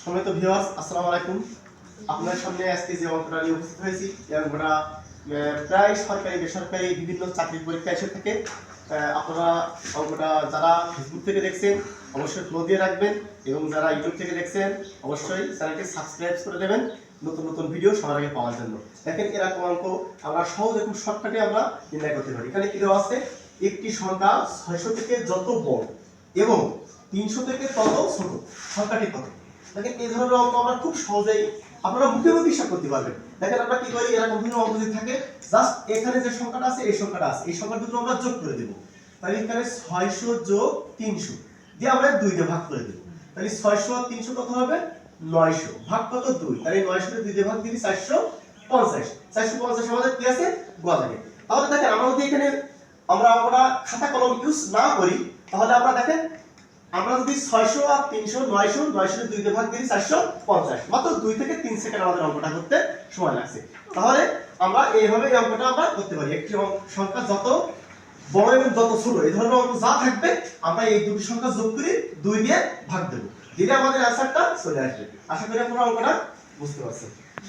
সম্মানিত ভিউয়ার্স, আসসালামু আলাইকুম। আপনাদের সামনে আজকে যে অঙ্কটা নিয়ে উপস্থিত হয়েছি, এই অঙ্কটা প্রায় সরকারি বেসরকারি বিভিন্ন চাকরির পরীক্ষা এসে থাকে। আপনারা অঙ্কটা যারা ফেসবুক থেকে দেখছেন অবশ্যই ফলো দিয়ে রাখবেন, এবং যারা ইউটিউব থেকে দেখছেন অবশ্যই চ্যানেলটি সাবস্ক্রাইব করে দেবেন নতুন নতুন ভিডিও সবার আগে পাওয়ার জন্য। দেখেন, এরকম অঙ্ক আমরা সহজে খুব শর্টকাটে আমরা নির্ণয় করতে পারি। এখানে কি দেওয়া আছে? একটি সংখ্যা 600 থেকে যত বড় এবং 300 থেকে তত ছোট সংখ্যাটি কত? দেখেন, এই ধরনের অঙ্ক আমরা খুব সহজেই আপনারা মুখে মুখে হিসাব করতে পারবেন। দেখেন, আমরা কি করি, এরকম বিভিন্ন অঙ্ক যদি থাকে, জাস্ট এখানে যে সংখ্যাটা আছে এই সংখ্যাটা আছে, এই সংখ্যা দুটো আমরা যোগ করে দেব। তাহলে এখানে 600 যোগ 300 দিয়ে আমরা 2 দিয়ে ভাগ করে দেব। তাহলে 600 আর 300 কত হবে? 900। ভাগ কত? 2। তাহলে 900 কে 2 দিয়ে ভাগ দিলে 450। 450 আমাদের কি আছে? গোয়া থাকে। তাহলে দেখেন, আমরা যদি এখানে আমরা খাতা কলম ইউজ না করি, তাহলে আমরা দেখেন, আমরা যদি 600 আর 300 900 900 এর 2 দিয়ে ভাগ দিই 450, মাত্র 2 থেকে 3 সেকেন্ড আমাদের অঙ্কটা করতে সময় লাগছে। তাহলে আমরা এইভাবে এই অঙ্কটা আমরা করতে পারি। একটি সংখ্যা যত বড় এবং যত ছোট এই ধরনের অঙ্ক যা থাকবে, আমরা এই দুটি সংখ্যা যোগ করে 2 দিয়ে ভাগ দেব, দিলে আমাদের অ্যানসারটা চলে আসবে। আশা করি আপনারা অঙ্কটা বুঝতে পারছেন।